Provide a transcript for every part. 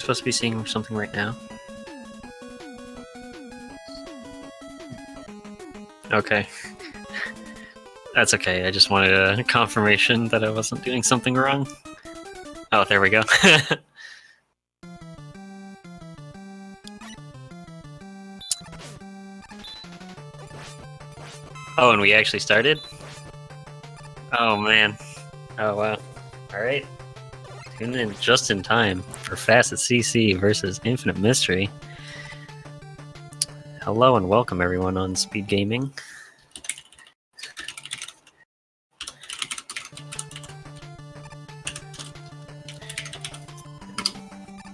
supposed to be seeing something right now? Okay. That's okay, I just wanted a confirmation that I wasn't doing something wrong. Oh, there we go. Oh, and we actually started? Oh, man. Oh, wow. Alright. Tune in just in time for fastatcc versus Infinite Mystery. Hello and welcome everyone on Speed Gaming.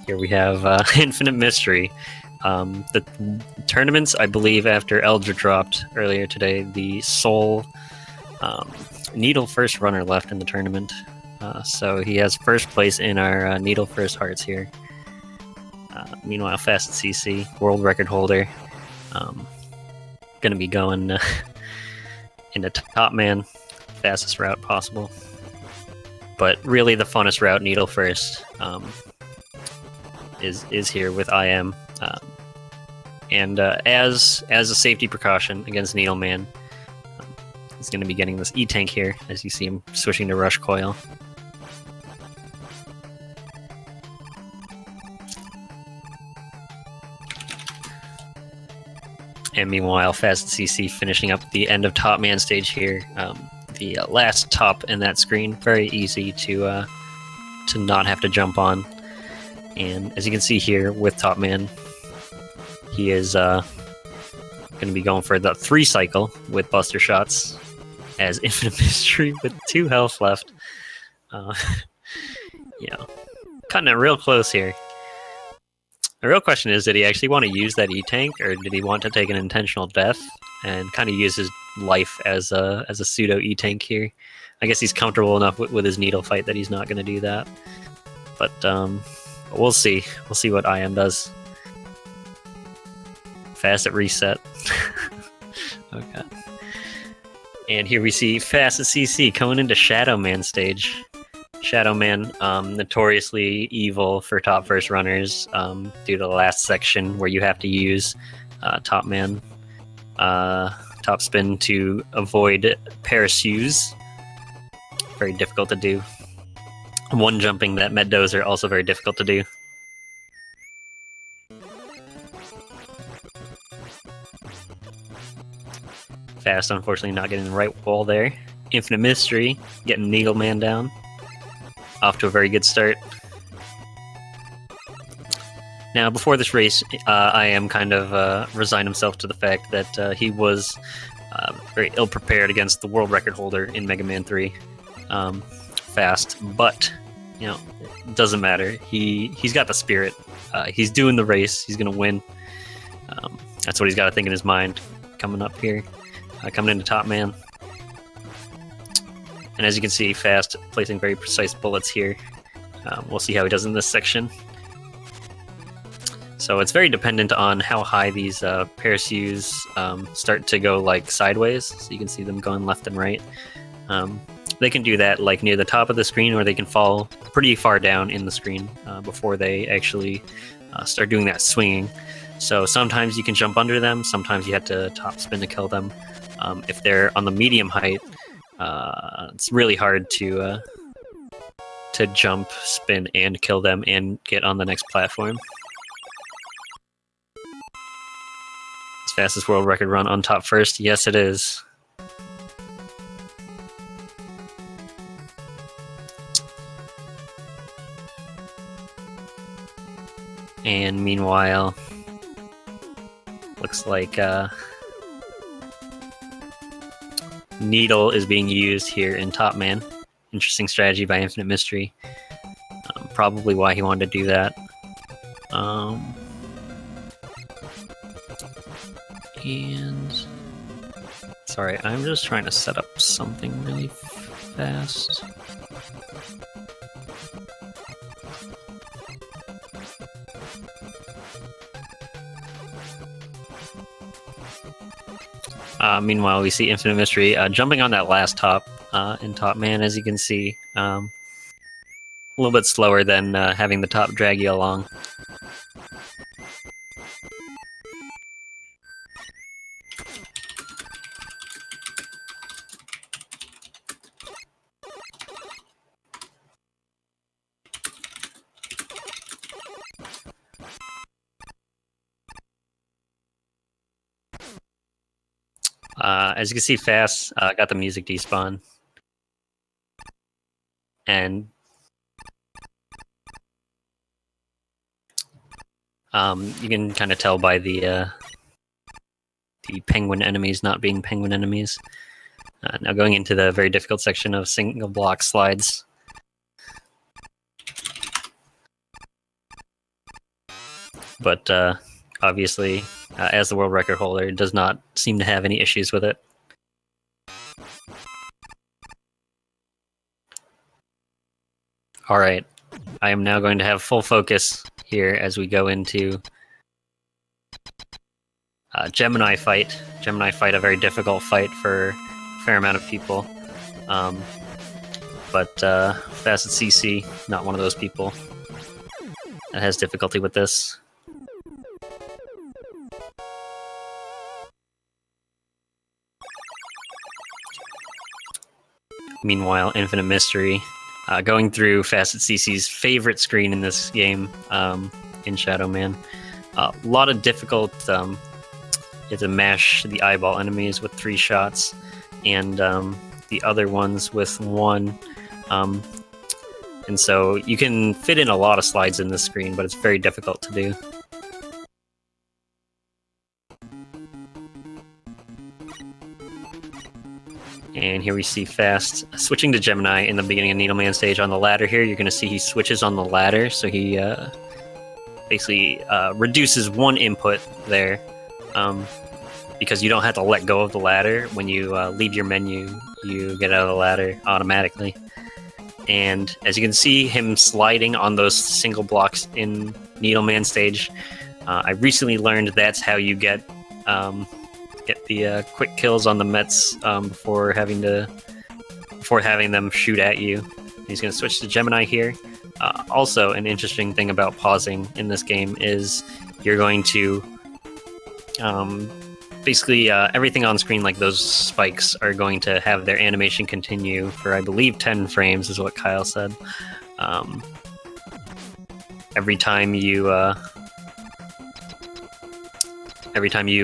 Here we have Infinite Mystery. The tournaments, I believe, after Elder dropped earlier today, the sole Needle first runner left in the tournament. So he has first place in our Needle first hearts here. Meanwhile, fastatcc, world record holder, going to be going in the top man, fastest route possible. But really the funnest route, Needle first, is here with IM. And as a safety precaution against Needleman, he's going to be getting this E-Tank here, as you see him switching to Rush Coil. And meanwhile, fastatcc finishing up the end of Top Man stage here. The last top in that screen, very easy to not have to jump on. And as you can see here with Top Man, he is going to be going for the 3 cycle with Buster Shots as Infinite Mystery with 2 health left. Cutting it real close here. The real question is, did he actually want to use that E-Tank, or did he want to take an intentional death and kind of use his life as a pseudo E-Tank here? I guess he's comfortable enough with his Needle fight that he's not going to do that. But we'll see. We'll see what IM does. Fast at reset. Okay. And here we see fastatcc coming into Shadow Man stage. Shadow Man, notoriously evil for top first runners due to the last section where you have to use top man top spin to avoid parachutes. Very difficult to do. One jumping that Med Dozer, also very difficult to do. Fast, unfortunately, not getting the right wall there. Infinite Mystery getting Needleman down. Off to a very good start. Now, before this race, I am kind of resigned himself to the fact that he was very ill-prepared against the world record holder in Mega Man 3. Fast, but, you know, it doesn't matter. He's got the spirit. He's doing the race. He's going to win. That's what he's got to think in his mind coming up here. Coming into Top Man. And as you can see, Fast placing very precise bullets here. We'll see how he does in this section. So it's very dependent on how high these parachutes start to go like sideways. So you can see them going left and right. They can do that like near the top of the screen, or they can fall pretty far down in the screen before they actually start doing that swinging. So sometimes you can jump under them, sometimes you have to top spin to kill them. If they're on the medium height, it's really hard to jump, spin, and kill them and get on the next platform. It's fastest world record run on top first. Yes, it is. And meanwhile, looks like Needle is being used here in Top Man. Interesting strategy by Infinite Mystery. Probably why he wanted to do that. And sorry, I'm just trying to set up something really fast. Meanwhile, we see Infinite Mystery jumping on that last top in Top Man, as you can see. A little bit slower than having the top drag you along. As you can see, Fast got the music despawn. And you can kind of tell by the penguin enemies not being penguin enemies. Now going into the very difficult section of single block slides. But obviously, as the world record holder, does not seem to have any issues with it. Alright, I am now going to have full focus here as we go into Gemini fight. Gemini fight, a very difficult fight for a fair amount of people. But fastatcc, not one of those people that has difficulty with this. Meanwhile, Infinite Mystery, going through fastatcc's favorite screen in this game, in Shadow Man. A lot of difficult, you have to mash the eyeball enemies with 3 shots, and the other ones with 1. And so you can fit in a lot of slides in this screen, but it's very difficult to do. And here we see Fast switching to Gemini in the beginning of Needleman stage on the ladder here. You're going to see he switches on the ladder, so he basically reduces 1 input there, because you don't have to let go of the ladder. When you leave your menu, you get out of the ladder automatically. And as you can see him sliding on those single blocks in Needleman stage, I recently learned that's how you get the quick kills on the Mets before having them shoot at you. He's going to switch to Gemini here. Also, an interesting thing about pausing in this game is you're going to basically everything on screen, like those spikes, are going to have their animation continue for, I believe, 10 frames is what Kyle said. Every time you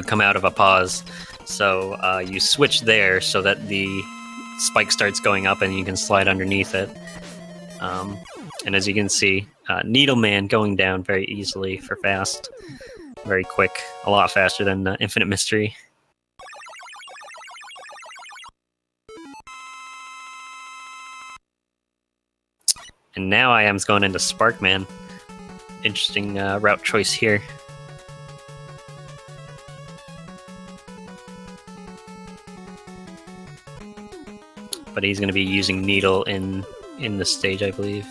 come out of a pause. So you switch there so that the spike starts going up and you can slide underneath it. And as you can see, Needleman going down very easily for Fast. Very quick, a lot faster than Infinite Mystery. And now I am's going into Sparkman. Interesting route choice here. But he's going to be using Needle in this stage, I believe.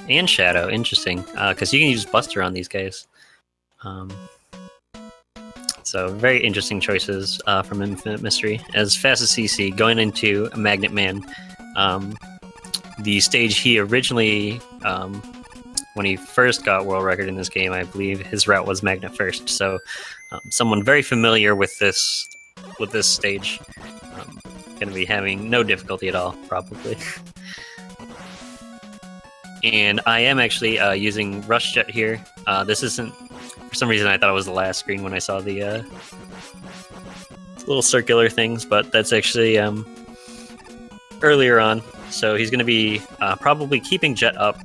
And Shadow, interesting, because you can use Buster on these guys. So very interesting choices from Infinite Mystery. As fastatcc, going into Magnet Man, the stage he originally, when he first got world record in this game, I believe his route was Magnet first. So someone very familiar with this stage, going to be having no difficulty at all, probably. And I am actually using Rush Jet here. This isn't, for some reason I thought it was the last screen when I saw the little circular things, but that's actually earlier on. So he's going to be probably keeping Jet up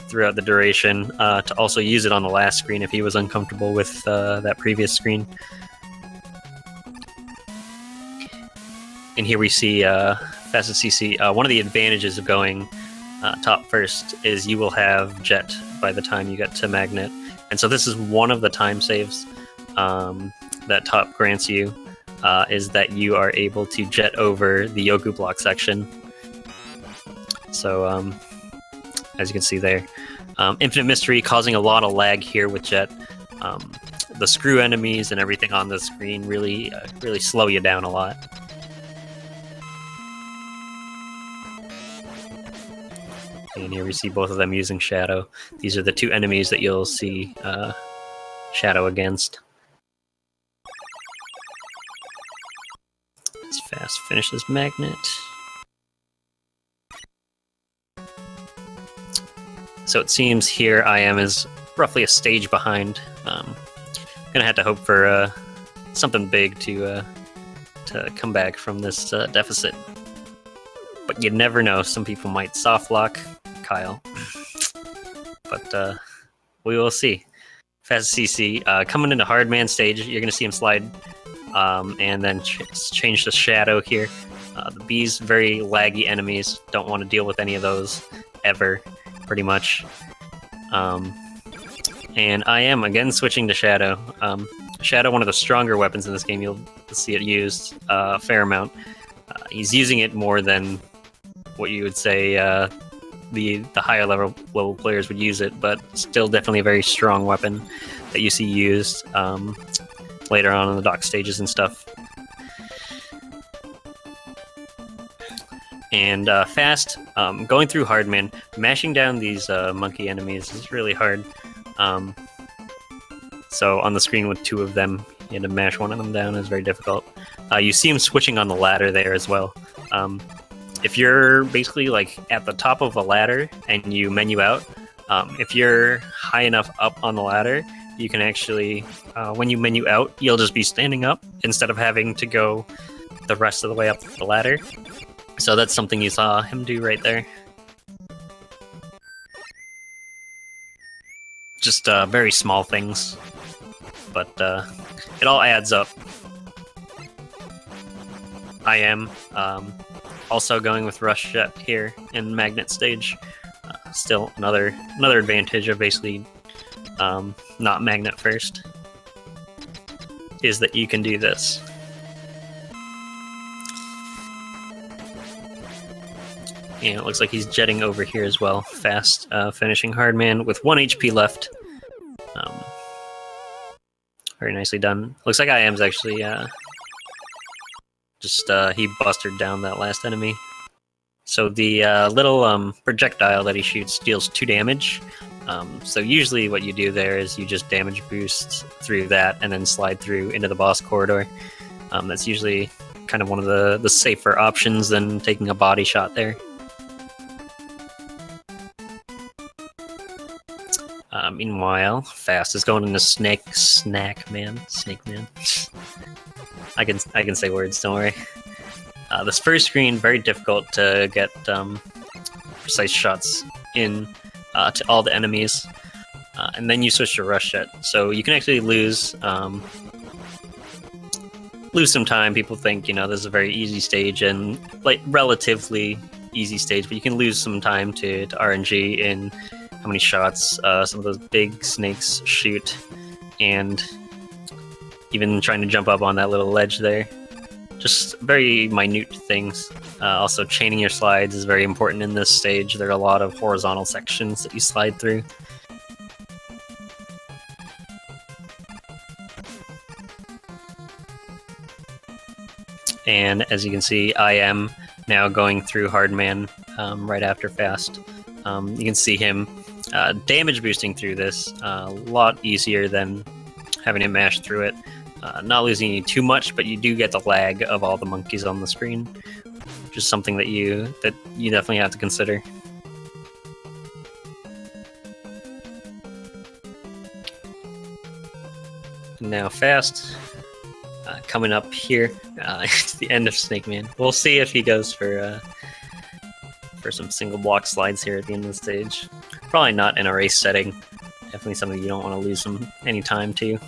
throughout the duration to also use it on the last screen if he was uncomfortable with that previous screen. And here we see fastatcc. One of the advantages of going top first is you will have Jet by the time you get to Magnet. And so this is one of the time saves that top grants you, is that you are able to Jet over the Yoku block section. So as you can see there, Infinite Mystery causing a lot of lag here with Jet. The screw enemies and everything on the screen really slow you down a lot. And here we see both of them using Shadow. These are the 2 enemies that you'll see Shadow against. Let's Fast finish this Magnet. So it seems here I am is roughly a stage behind. Gonna have to hope for something big to come back from this deficit. But you never know. Some people might soft lock Kyle. But we will see. fastatcc, coming into Hardman stage, you're going to see him slide and then change the shadow here. The bees, very laggy enemies. Don't want to deal with any of those ever, pretty much. And I am, again, switching to Shadow. Shadow, one of the stronger weapons in this game. You'll see it used a fair amount. He's using it more than what you would say the higher level players would use it, but still definitely a very strong weapon that you see used later on in the dock stages and stuff. And fast, going through Hardman, mashing down these monkey enemies is really hard. So on the screen with two of them, you had to mash one of them down. Is very difficult. You see him switching on the ladder there as well. If you're basically like at the top of a ladder and you menu out, if you're high enough up on the ladder, you can actually, when you menu out, you'll just be standing up instead of having to go the rest of the way up the ladder. So that's something you saw him do right there. Just very small things, but it all adds up. I am also going with Rush Jet here in Magnet stage. Still another advantage of basically not Magnet first is that you can do this. And it looks like he's jetting over here as well. Fast, finishing Hardman with 1 HP left. Very nicely done. Looks like I am's actually he busted down that last enemy. So the little projectile that he shoots deals 2 damage. So usually what you do there is you just damage boost through that and then slide through into the boss corridor. That's usually kind of one of the safer options than taking a body shot there. Meanwhile, Fast is going into Snake Man. I can say words, don't worry. This first screen, very difficult to get precise shots in to all the enemies, and then you switch to Rush Jet, so you can actually lose some time. People think, this is a very easy stage and like relatively easy stage, but you can lose some time to RNG in how many shots some of those big snakes shoot, and even trying to jump up on that little ledge there. Just very minute things. Also, chaining your slides is very important in this stage. There are a lot of horizontal sections that you slide through. And as you can see, I am now going through Hardman right after Fast. You can see him damage boosting through this a lot easier than having him mash through it. Not losing you too much, but you do get the lag of all the monkeys on the screen, which is something that you definitely have to consider. Now Fast, coming up here to the end of Snake Man. We'll see if he goes for some single block slides here at the end of the stage. Probably not in a race setting. Definitely something you don't want to lose any time to.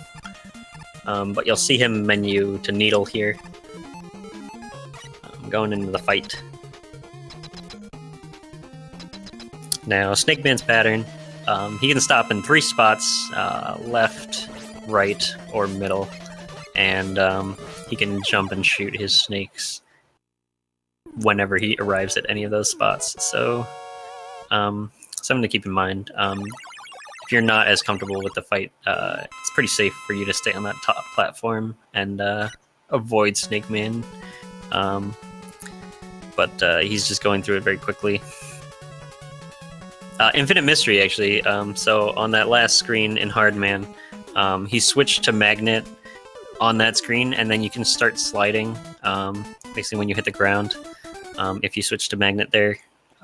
But you'll see him menu to Needle here. Going into the fight. Now, Snake Man's pattern. He can stop in 3 spots, left, right, or middle. And he can jump and shoot his snakes whenever he arrives at any of those spots. So, something to keep in mind. If you're not as comfortable with the fight, it's pretty safe for you to stay on that top platform and avoid Snake Man. But he's just going through it very quickly. Infinite Mystery, actually. So on that last screen in Hardman, he switched to Magnet on that screen, and then you can start sliding, basically when you hit the ground. If you switch to Magnet there,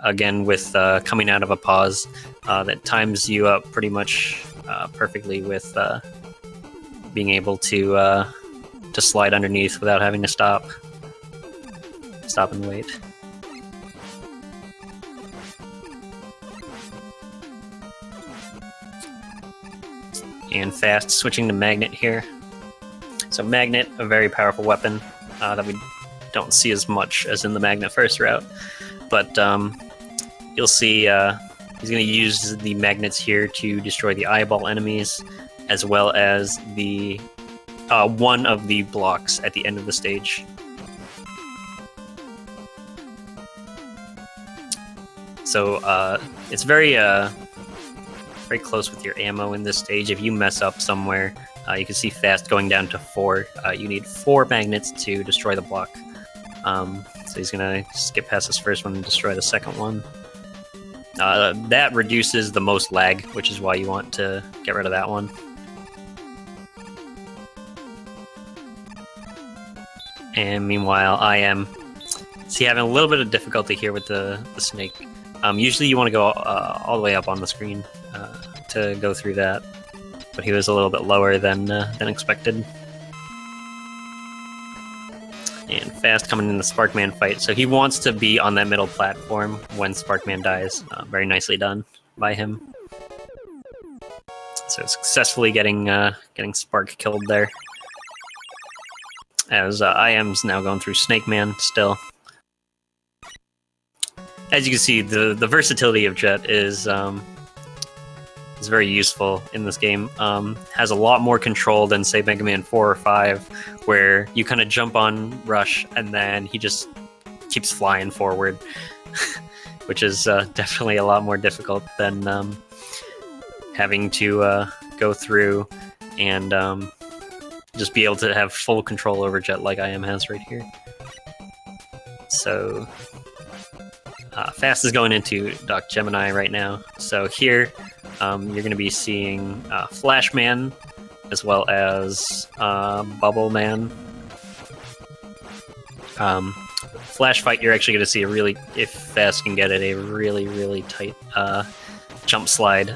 again with coming out of a pause, that times you up pretty much perfectly with being able to to slide underneath without having to stop and wait. And Fast switching to Magnet here. So Magnet, a very powerful weapon that we don't see as much as in the Magnet first route, but you'll see he's going to use the magnets here to destroy the eyeball enemies, as well as the one of the blocks at the end of the stage. So it's very close with your ammo in this stage. If you mess up somewhere, you can see Fast going down to 4. You need 4 magnets to destroy the block. So he's gonna skip past this first one and destroy the second one. That reduces the most lag, which is why you want to get rid of that one. And meanwhile, I am having a little bit of difficulty here with the snake. Usually you want to go all the way up on the screen to go through that, but he was a little bit lower than expected. And Fast coming in the Sparkman fight, so he wants to be on that middle platform when Sparkman dies. Very nicely done by him. So successfully getting Spark killed there. As I am's now going through Snake Man still. As you can see, the versatility of Jet is very useful in this game. Has a lot more control than, say, Mega Man 4 or 5, where you kind of jump on Rush and then he just keeps flying forward, which is definitely a lot more difficult than having to go through and just be able to have full control over Jet like I am has right here. So Fast is going into Doc Gemini right now. So here you're going to be seeing Flash Man as well as Bubble Man. Flash fight, you're actually going to see if Fast can get it, a really tight jump slide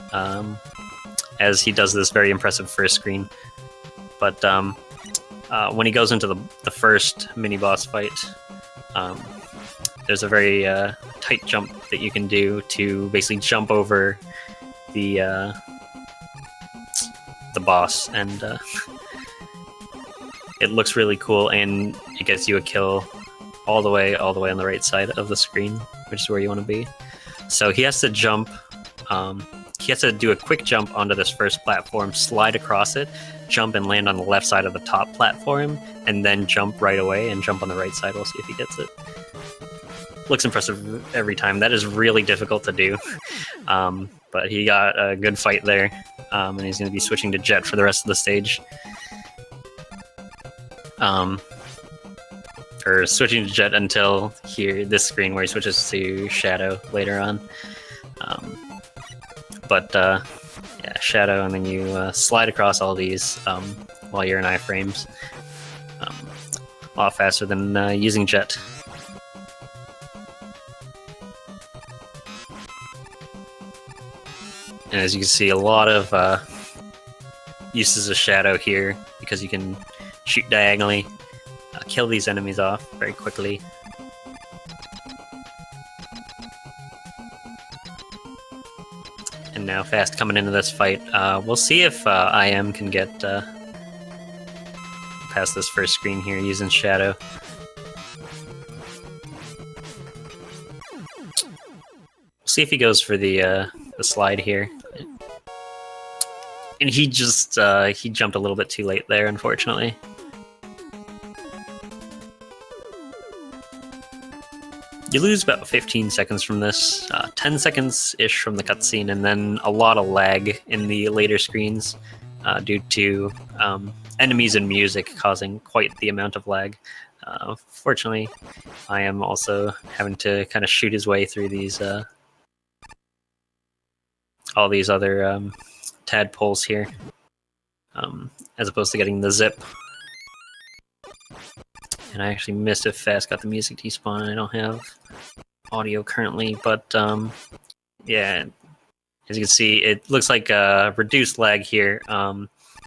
as he does this very impressive first screen. But when he goes into the first mini-boss fight, there's a very tight jump that you can do to basically jump over the boss, and it looks really cool, and it gets you a kill all the way on the right side of the screen, which is where you want to be. So he has to jump. He has to do a quick jump onto this first platform, slide across it, jump and land on the left side of the top platform, and then jump right away and jump on the right side. We'll see if he gets it. Looks impressive every time. That is really difficult to do. But he got a good fight there, and he's going to be switching to Jet for the rest of the stage. Or switching to Jet until this screen where he switches to Shadow later on. Yeah, Shadow, and then you slide across all these while you're in iframes. A lot faster than using Jet. And as you can see, a lot of uses of Shadow here, because you can shoot diagonally, kill these enemies off very quickly. And now Fast coming into this fight. We'll see if IM can get past this first screen here using Shadow. We'll see if he goes for the slide here. And he just he jumped a little bit too late there, unfortunately. You lose about 15 seconds from this, 10 seconds-ish from the cutscene, and then a lot of lag in the later screens due to enemies and music causing quite the amount of lag. Fortunately, I am also having to kind of shoot his way through these all these other tadpoles here, as opposed to getting the zip. And I actually missed if Fast got the music despawn. I don't have audio currently, but yeah, as you can see, it looks like reduced lag here.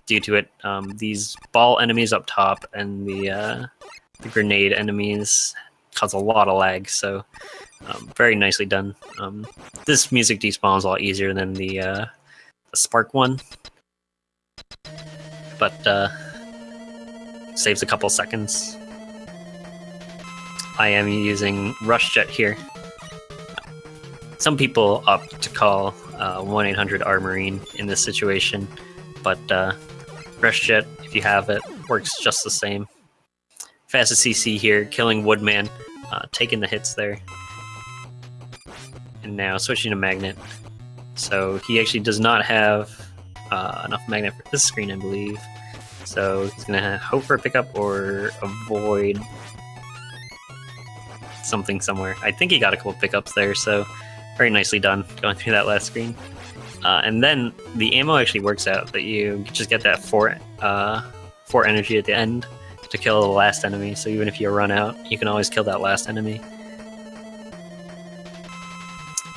due to it. These ball enemies up top and the grenade enemies cause a lot of lag, so very nicely done. This music despawns a lot easier than the spark one, but saves a couple seconds. I am using Rush Jet here. Some people opt to call 1-800-ARMORINE in this situation, but Rush Jet, if you have it, works just the same. fastatcc here, killing Woodman, taking the hits there. And now switching to Magnet. So he actually does not have enough Magnet for this screen, I believe. So he's going to hope for a pickup or avoid something somewhere. I think he got a couple pickups there, so very nicely done going through that last screen. And then the ammo actually works out that you just get that 4 energy at the end to kill the last enemy. So even if you run out, you can always kill that last enemy.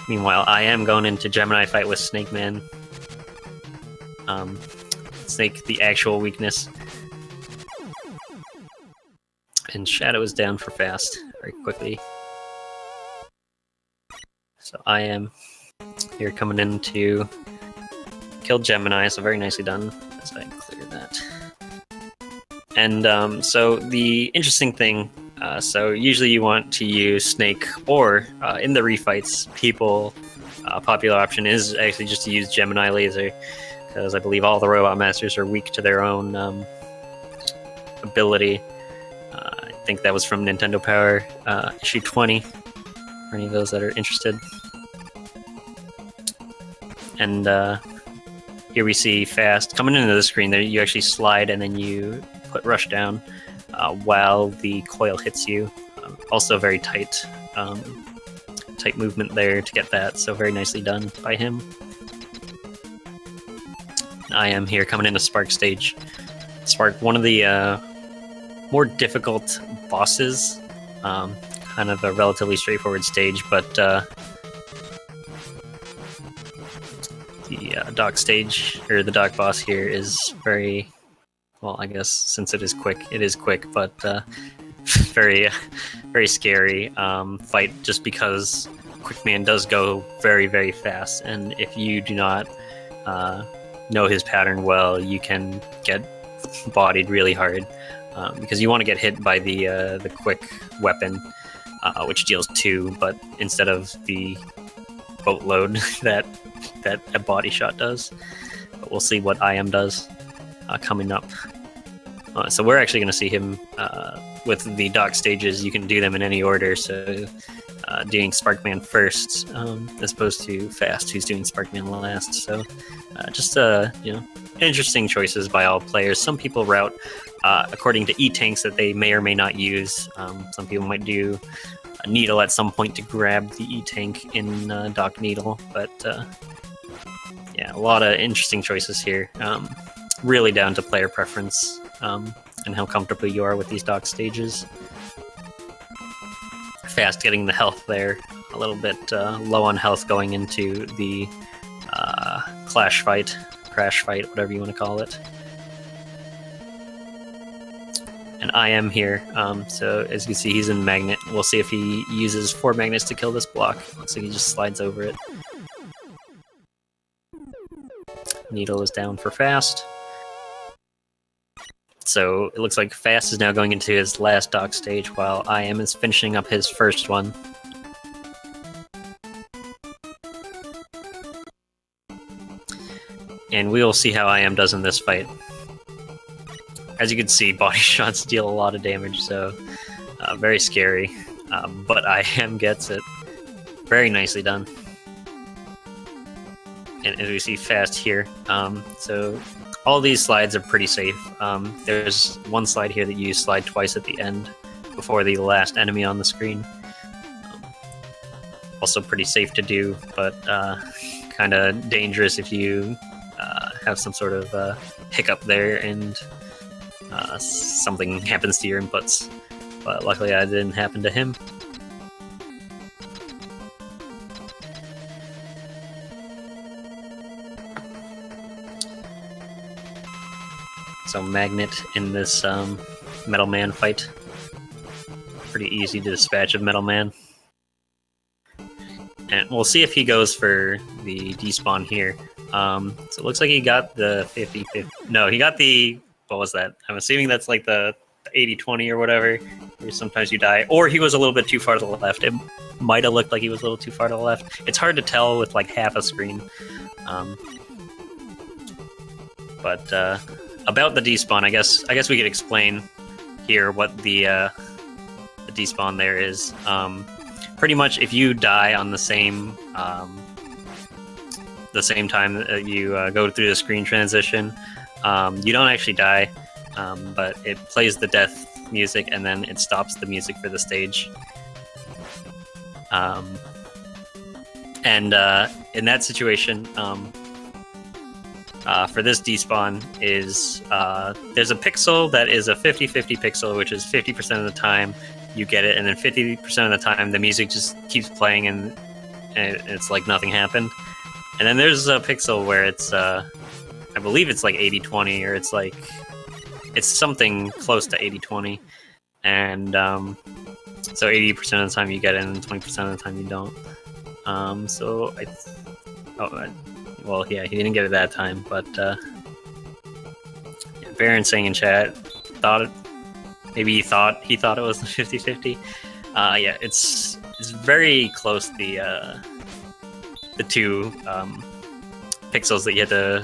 Meanwhile, I am going into Gemini fight with Snake Man. Snake, the actual weakness. And Shadow is down for fast very quickly. So I am here coming in to kill Gemini, so very nicely done as I clear that. And so the interesting thing, so usually you want to use Snake, or in the refights, popular option is actually just to use Gemini Laser, because I believe all the Robot Masters are weak to their own ability. I think that was from Nintendo Power issue 20, for any of those that are interested. And here we see Fast coming into the screen. There, you actually slide and then you put Rush down while the coil hits you. Also very tight movement there to get that, so very nicely done by him. I am here coming into Spark stage. Spark, one of the more difficult bosses. Kind of a relatively straightforward stage, but the dock stage, or the dock boss here, is very, well, I guess since it is quick, but very, very scary fight, just because Quickman does go very, very fast, and if you do not know his pattern well, you can get bodied really hard, because you want to get hit by the quick weapon, which deals 2, but instead of the boatload that a body shot does. But we'll see what IM does coming up. So we're actually going to see him with the dock stages. You can do them in any order, so doing Sparkman first as opposed to Fast, who's doing Sparkman last. So just interesting choices by all players. Some people route according to E-tanks that they may or may not use. Some people might do a Needle at some point to grab the E-tank in Dock Needle, but yeah, a lot of interesting choices here. Really down to player preference and how comfortable you are with these dock stages. Fast getting the health there, a little bit low on health going into the crash fight, whatever you want to call it. And I am here, so as you can see, he's in Magnet. We'll see if he uses 4 magnets to kill this block. Looks like he just slides over it. Needle is down for Fast. So it looks like Fast is now going into his last dock stage, while IM is finishing up his first one. And we will see how IM does in this fight. As you can see, body shots deal a lot of damage, so very scary. But IM gets it. Very nicely done. And as we see Fast here, so all these slides are pretty safe. There's one slide here that you slide twice at the end before the last enemy on the screen. Also pretty safe to do, but kind of dangerous if you have some sort of hiccup there and something happens to your inputs. But luckily that didn't happen to him. So Magnet in this Metal Man fight. Pretty easy to dispatch of Metal Man. And we'll see if he goes for the despawn here. So it looks like he got the 50-50. No, he got the... What was that? I'm assuming that's like the 80-20 or whatever, where sometimes you die. Or he was a little bit too far to the left. It might have looked like he was a little too far to the left. It's hard to tell with like half a screen. But about the despawn, I guess we could explain here what the despawn there is. Pretty much, if you die on the same time that you go through the screen transition, you don't actually die, but it plays the death music and then it stops the music for the stage. And in that situation, for this despawn is there's a pixel that is a 50-50 pixel, which is 50% of the time you get it, and then 50% of the time the music just keeps playing and it's like nothing happened. And then there's a pixel where it's I believe it's like 80-20, or it's something close to 80-20, and so 80% of the time you get it and 20% of the time you don't. Well, yeah, he didn't get it that time, but Baron saying in chat he thought it was the 50-50. Yeah, it's very close. The two pixels that you had to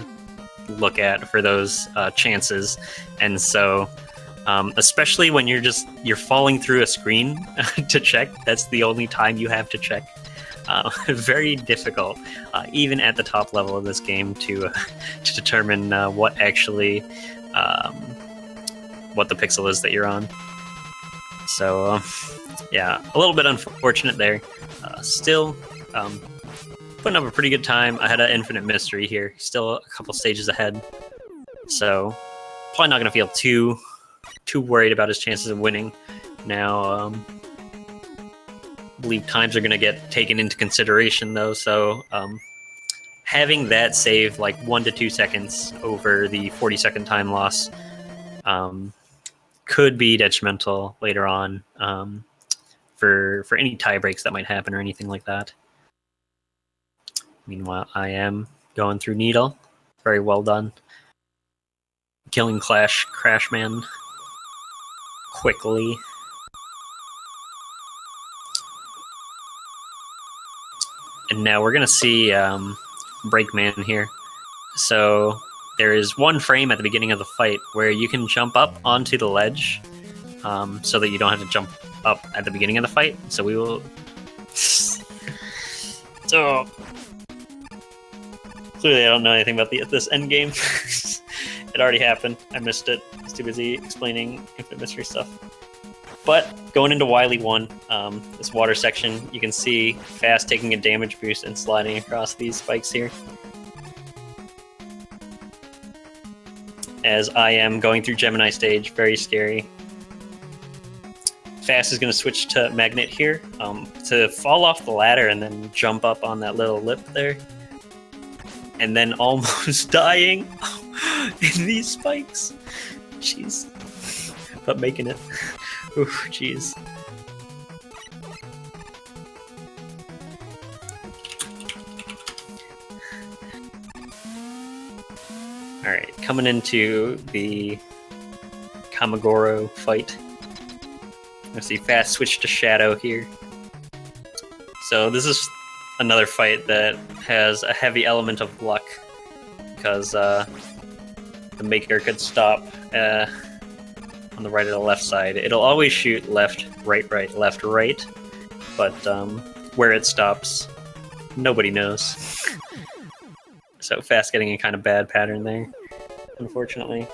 look at for those chances, and so especially when you're falling through a screen to check, that's the only time you have to check. Very difficult, even at the top level of this game, to determine what actually what the pixel is that you're on. So yeah, a little bit unfortunate there. Still putting up a pretty good time. I had an infinite mystery here, still a couple stages ahead, so probably not going to feel too worried about his chances of winning now. I believe times are going to get taken into consideration though, so having that save like 1 to 2 seconds over the 40-second time loss could be detrimental later on for any tie breaks that might happen or anything like that. Meanwhile, I am going through Needle. Very well done. Killing Crashman quickly. And now we're going to see Breakman here. So there is one frame at the beginning of the fight where you can jump up onto the ledge so that you don't have to jump up at the beginning of the fight. So we will... So... Clearly I don't know anything about this end game. It already happened. I missed it. I was too busy explaining Infinite Mystery stuff. But going into Wily 1, this water section, you can see Fast taking a damage boost and sliding across these spikes here. As I am going through Gemini stage, very scary. Fast is going to switch to Magnet here to fall off the ladder and then jump up on that little lip there. And then almost dying in these spikes. Jeez. But making it. Ooh, jeez. Alright, coming into the Kamagoro fight. Let's see, Fast switch to Shadow here. So this is another fight that has a heavy element of luck, because the Maker could stop on the right or the left side. It'll always shoot left, right, left, right, but where it stops, nobody knows. So Fast getting a kind of bad pattern there, unfortunately.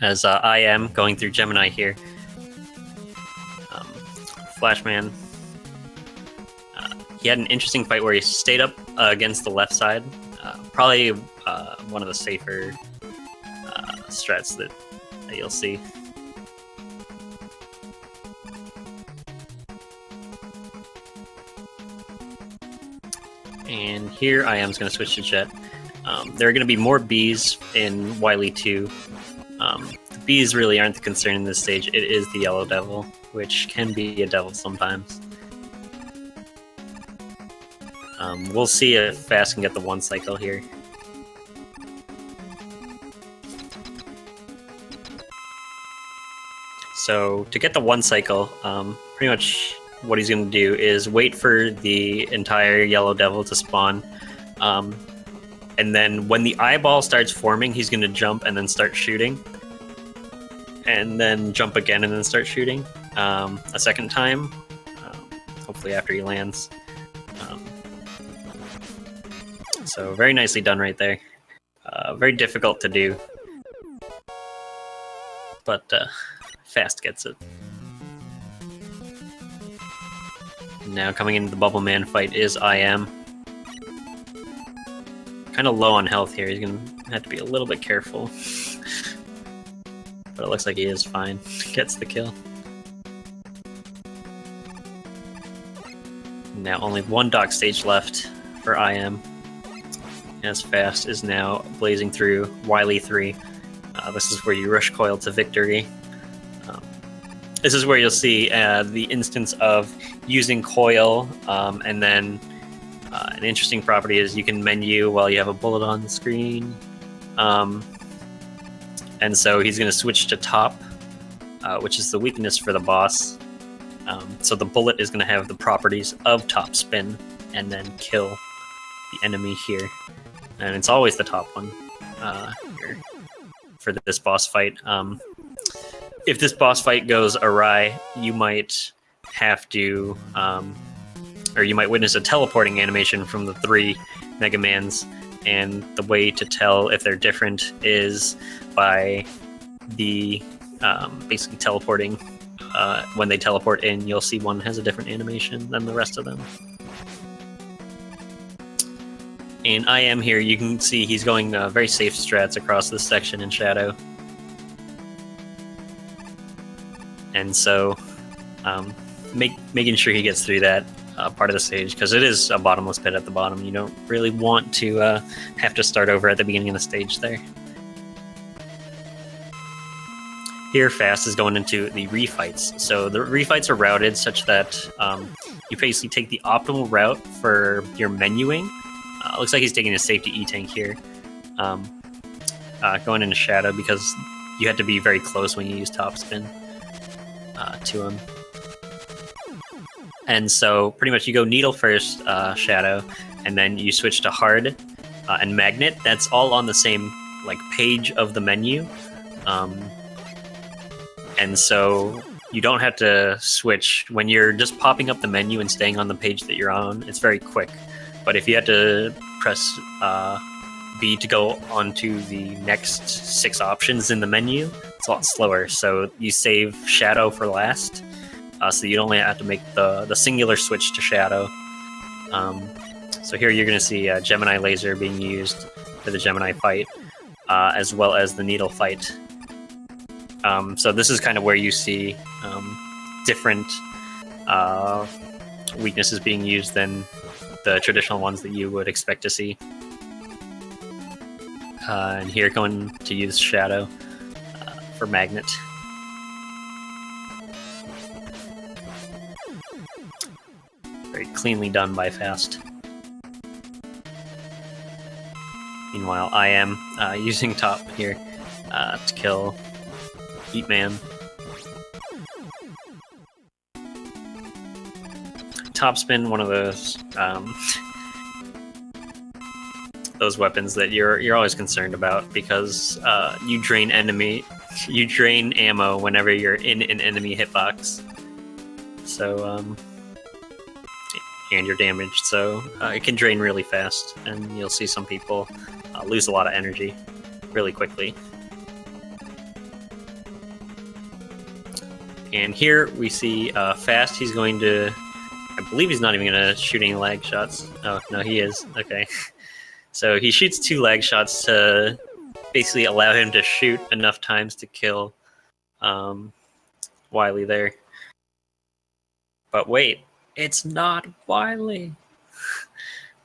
As I am going through Gemini here. Flashman. He had an interesting fight where he stayed up against the left side. Probably one of the safer strats that you'll see. And here I am going to switch to Jet. There are going to be more bees in Wily 2. The bees really aren't the concern in this stage. It is the Yellow Devil, which can be a devil sometimes. We'll see if Fast can get the 1 cycle here. So to get the 1 cycle, pretty much what he's going to do is wait for the entire Yellow Devil to spawn. And then when the eyeball starts forming, he's going to jump and then start shooting. And then jump again and then start shooting a second time, hopefully after he lands. So very nicely done right there. Very difficult to do, but Fast gets it. Now coming into the Bubble Man fight is IM. Kind of low on health here. He's going to have to be a little bit careful. But it looks like he is fine. Gets the kill. Now only 1 dock stage left for IM. As Fast is now blazing through Wily 3. This is where you rush coil to victory. This is where you'll see the instance of using coil, and then an interesting property is you can menu while you have a bullet on the screen. And so he's going to switch to top, which is the weakness for the boss. So the bullet is going to have the properties of top spin and then kill the enemy here. And it's always the top one here for this boss fight. If this boss fight goes awry, you might have to, or you might witness a teleporting animation from the 3 Mega Mans, and the way to tell if they're different is by the basically teleporting. When they teleport in, you'll see one has a different animation than the rest of them. In IM here, you can see he's going very safe strats across this section in Shadow. And so making sure he gets through that part of the stage, because it is a bottomless pit at the bottom. You don't really want to have to start over at the beginning of the stage there. Here, Fast is going into the refights. So the refights are routed such that you basically take the optimal route for your menuing. Looks like he's taking a safety E-tank here. Going into Shadow because you have to be very close when you use top spin to him. And so pretty much you go Needle first, Shadow, and then you switch to Hard and Magnet. That's all on the same page of the menu. And so you don't have to switch. When you're just popping up the menu and staying on the page that you're on, it's very quick. But if you had to press B to go onto the next 6 options in the menu, it's a lot slower. So you save Shadow for last, so you only have to make the singular switch to Shadow. So here you're going to see Gemini Laser being used for the Gemini fight, as well as the Needle fight. So this is kind of where you see different weaknesses being used than the traditional ones that you would expect to see. And here going to use Shadow for Magnet. Very cleanly done by Fast. Meanwhile, I am using top here to kill Heatman. Top spin, one of those weapons that you're always concerned about, because you drain ammo whenever you're in an enemy hitbox. So and you're damaged, so it can drain really fast, and you'll see some people lose a lot of energy really quickly. And here we see Fast. He's going to, I believe he's not even going to shoot any lag shots. Oh, no, he is. Okay. So he shoots 2 lag shots to basically allow him to shoot enough times to kill Wily there. But wait, it's not Wily.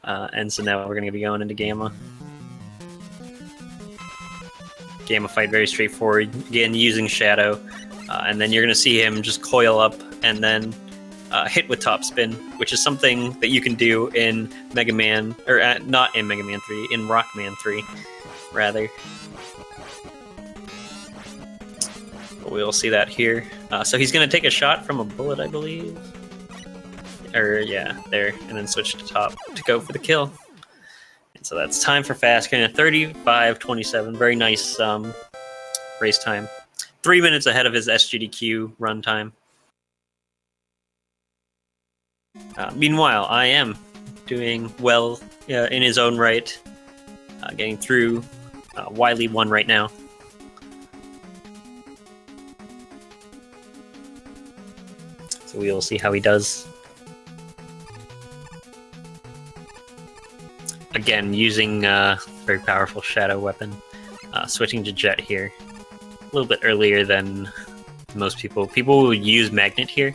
And so now we're going to be going into Gamma. Gamma fight, very straightforward. Again, using Shadow. And then you're going to see him just coil up and then hit with top spin, which is something that you can do in Mega Man, or not in Mega Man 3, in Rockman 3, rather. But we'll see that here. So he's going to take a shot from a bullet, I believe. Or, yeah, there, and then switch to top to go for the kill. And so that's time for Fast Cannon, 35:27. Very nice race time. 3 minutes ahead of his SGDQ run time. Meanwhile, I am doing well in his own right, getting through Wily 1 right now. So we will see how he does. Again, using very powerful Shadow weapon. Switching to Jet here. A little bit earlier than most people. People would use Magnet here.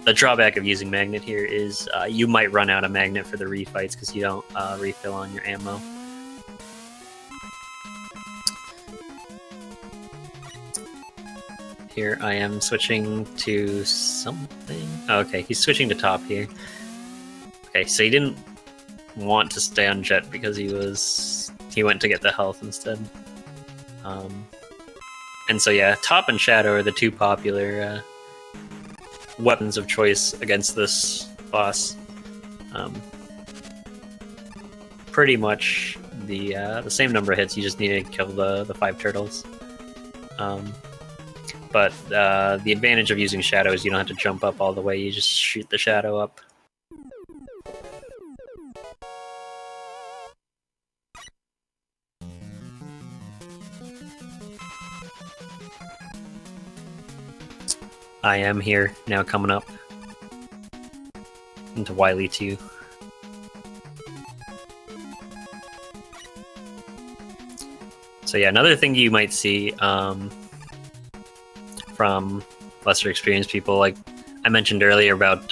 The drawback of using Magnet here is you might run out of Magnet for the refights because you don't refill on your ammo. Here I am switching to something. Oh, okay, he's switching to top here. Okay, so he didn't want to stay on Jet because he went to get the health instead. And so yeah, top and Shadow are the two popular weapons of choice against this boss. Pretty much the same number of hits. You just need to kill the 5 turtles. But the advantage of using Shadow is you don't have to jump up all the way. You just shoot the Shadow up. I am here now, coming up into Wily 2. So yeah, another thing you might see from lesser experienced people, like I mentioned earlier about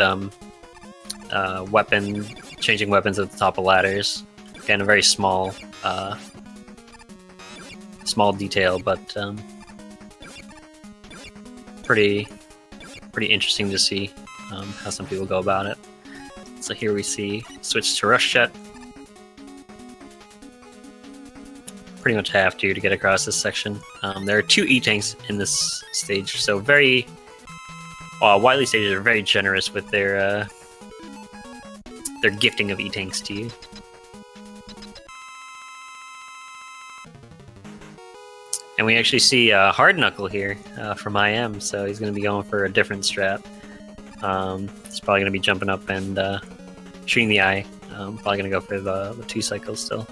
changing weapons at the top of ladders. Again, a very small detail, but pretty interesting to see how some people go about it. So here we see switch to Rush Jet. Pretty much have to get across this section. There are 2 E-Tanks in this stage, so Wily stages are very generous with their gifting of E-Tanks to you. And we actually see Hard Knuckle here from IM, so he's going to be going for a different strat. He's probably going to be jumping up and shooting the eye. Probably going to go for the 2 cycles still.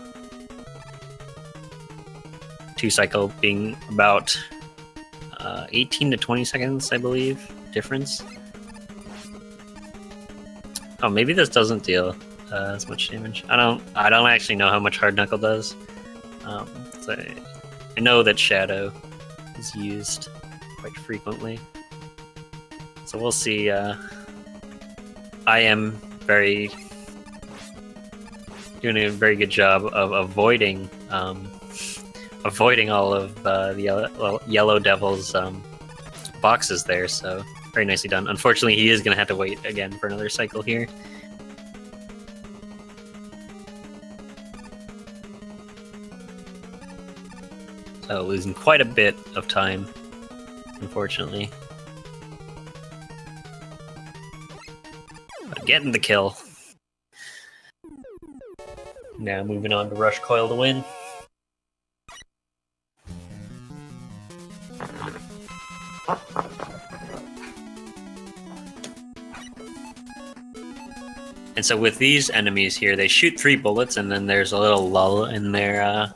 2 cycle being about 18 to 20 seconds, I believe, difference. Oh, maybe this doesn't deal as much damage. I don't actually know how much Hard Knuckle does. So I know that Shadow is used quite frequently. So we'll see. I am doing a very good job of avoiding all of the Yellow Devil's boxes there, so very nicely done. Unfortunately, he is going to have to wait again for another cycle here. So losing quite a bit of time, unfortunately. But getting the kill. Now moving on to Rush Coil to win. And so with these enemies here, they shoot 3 bullets, and then there's a little lull in their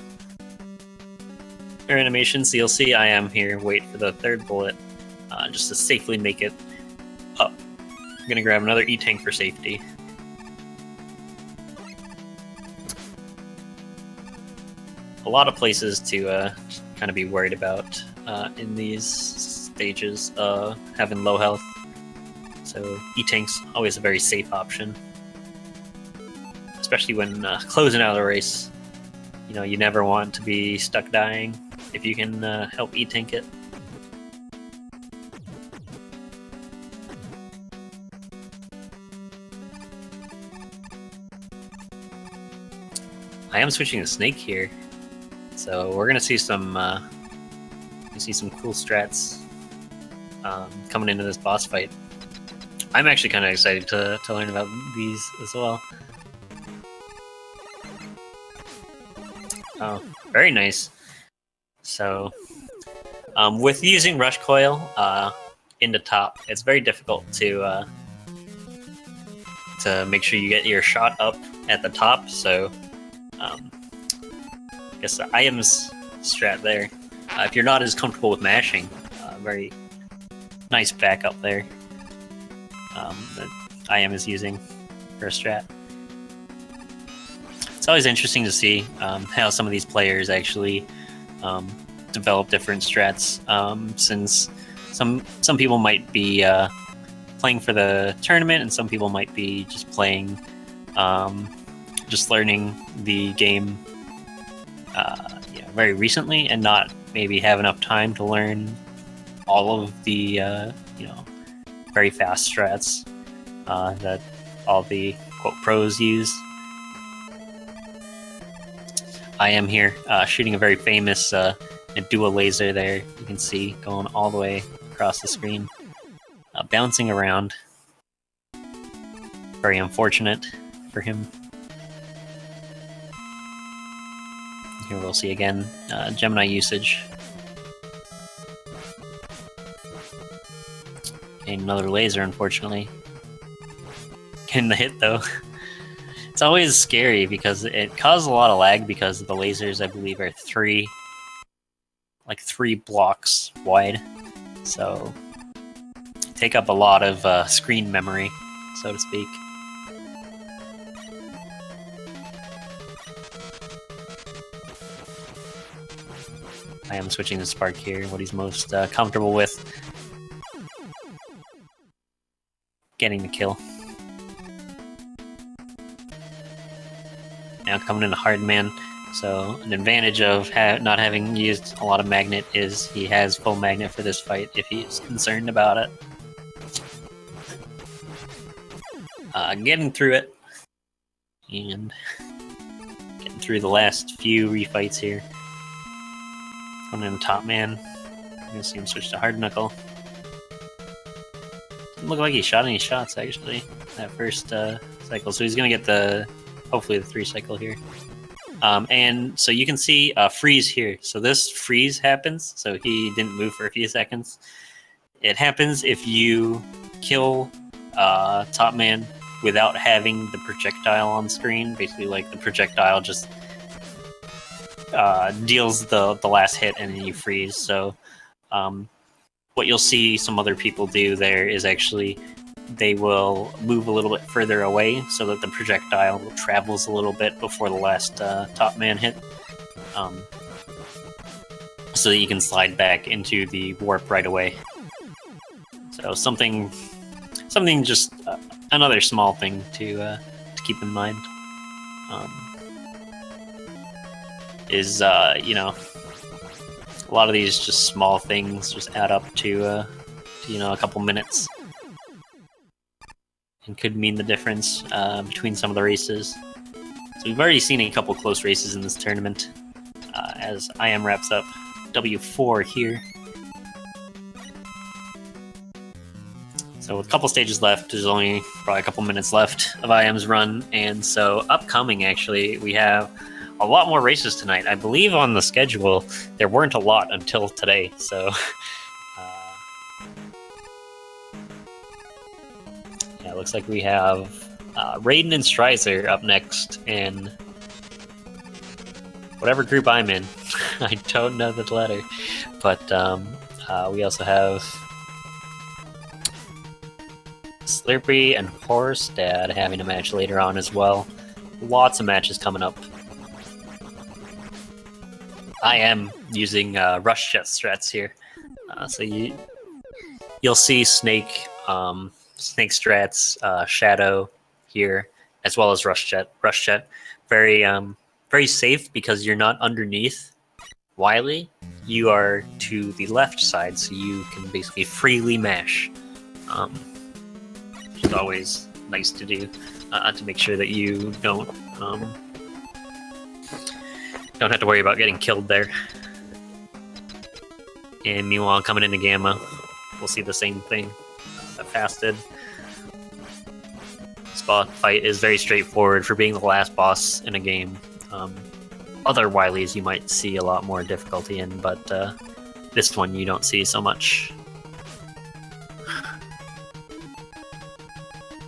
animation. So you'll see I am here, wait for the 3rd bullet, just to safely make it up. I'm gonna grab another E-Tank for safety. A lot of places to kind of be worried about in these stages, having low health. So E-Tank's always a very safe option. Especially when closing out a race. You know, you never want to be stuck dying. if you can help E-tank it. I am switching to Snake here, so we're gonna see some cool strats coming into this boss fight. I'm actually kind of excited to learn about these as well. Oh, very nice. So, with using Rush Coil into top, it's very difficult to make sure you get your shot up at the top. So, I guess the items strat there. If you're not as comfortable with mashing, very nice backup there that IM is using for a strat. It's always interesting to see how some of these players actually develop different strats, since some people might be playing for the tournament, and some people might be just playing, just learning the game very recently, and not maybe have enough time to learn all of the very fast strats that all the quote pros use. I am here shooting a very famous dual laser there. You can see going all the way across the screen, bouncing around. Very unfortunate for him. Here we'll see again Gemini usage. And another laser, unfortunately. Getting the hit though. It's always scary because it causes a lot of lag because the lasers, I believe, are three blocks wide. So take up a lot of screen memory, so to speak. I am switching to Spark here, what he's most comfortable with. Getting the kill. Now coming in a hard man, so an advantage of not having used a lot of magnet is he has full magnet for this fight if he's concerned about it. Getting through it, and getting through the last few refights here. Coming in the top man. You're gonna see him switch to hard knuckle. Doesn't look like he shot any shots actually that first cycle, so he's gonna get hopefully the 3 cycle here. And so you can see freeze here. So this freeze happens, so he didn't move for a few seconds. It happens if you kill top man without having the projectile on screen. Basically, like the projectile just deals the last hit and then you freeze. So what you'll see some other people do there is actually they will move a little bit further away so that the projectile travels a little bit before the last top man hit, so that you can slide back into the warp right away. So something just another small thing to keep in mind is a lot of these just small things just add up to a couple minutes. And could mean the difference between some of the races. So we've already seen a couple close races in this tournament, as IM wraps up W4 here. So with a couple stages left, there's only probably a couple minutes left of IM's run, and so upcoming actually, we have a lot more races tonight. I believe on the schedule, there weren't a lot until today, so yeah, it looks like we have Raiden and Stryzer up next in whatever group I'm in. I don't know the letter, but we also have Slurpee and Horse Dad having a match later on as well. Lots of matches coming up. I am using Rush Jet strats here, so you'll see Snake strats, Shadow here, as well as Rush Jet. Rush Jet, very safe because you're not underneath Wily, you are to the left side, so you can basically freely mash, which is always nice to do, to make sure that you don't have to worry about getting killed there. And meanwhile, coming into Gamma, we'll see the same thing. The fasted spot fight is very straightforward for being the last boss in a game. Other Wilies you might see a lot more difficulty in, but this one you don't see so much.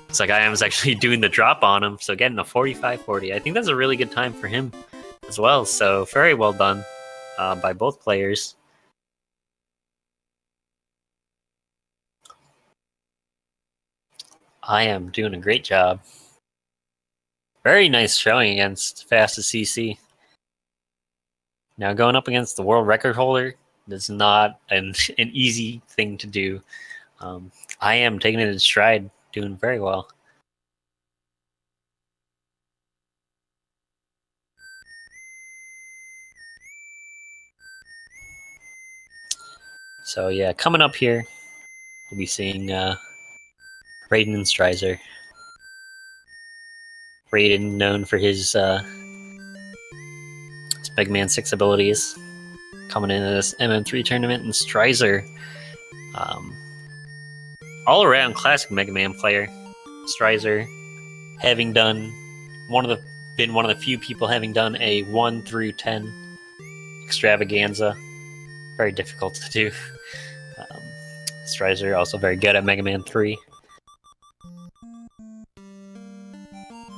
Looks like I am actually doing the drop on him, so getting a 45-40. I think that's a really good time for him as well, so very well done by both players. I am doing a great job. Very nice showing against fastatcc. Now going up against the world record holder is not an easy thing to do. I am taking it in stride, doing very well. So yeah, coming up here, we'll be seeing Raiden and Stryzer. Raiden known for his Mega Man 6 abilities, coming into this MM3 tournament, and Stryzer, all-around classic Mega Man player. Stryzer, having done been one of the few people having done a 1 through 10 extravaganza. Very difficult to do. Stryzer also very good at Mega Man 3.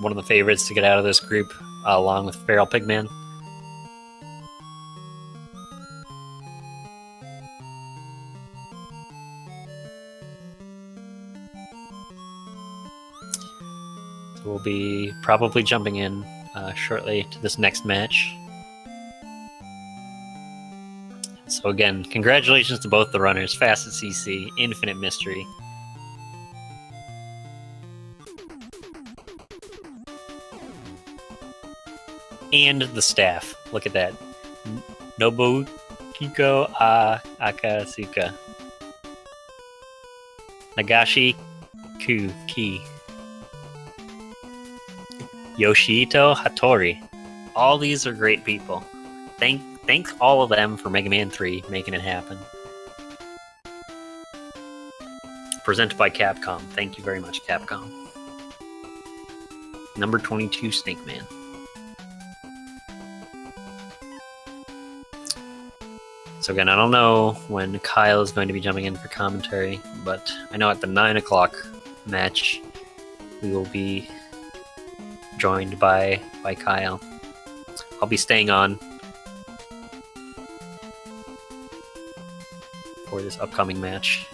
One of the favorites to get out of this group, along with Feral Pigman. So we'll be probably jumping in shortly to this next match. So again, congratulations to both the runners, fastatcc, Infinite Mystery. And the staff. Look at that. Nobuhiko Akasuka. Nagashi Ki. Yoshito Hattori. All these are great people. Thank all of them for Mega Man 3 making it happen. Presented by Capcom. Thank you very much, Capcom. Number 22, Snake Man. So again, I don't know when Kyle is going to be jumping in for commentary, but I know at the 9 o'clock match, we will be joined by Kyle. I'll be staying on for this upcoming match.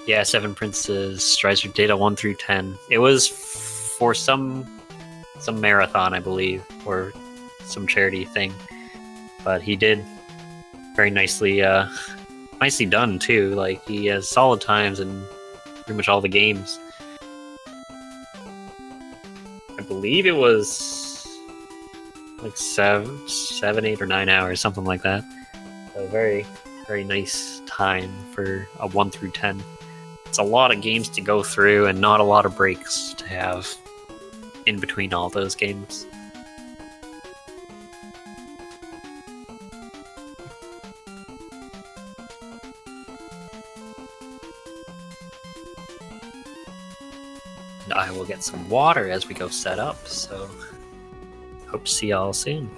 Yeah, 7 Princes, Stryzer did a 1 through 10. It was for some marathon, I believe, or some charity thing. But he did very nicely done too. Like, he has solid times in pretty much all the games. I believe it was like 7, 8, or 9 hours, something like that. So very, very nice time for a 1 through 10. It's a lot of games to go through and not a lot of breaks to have in between all those games. And I will get some water as we go set up, so hope to see y'all soon.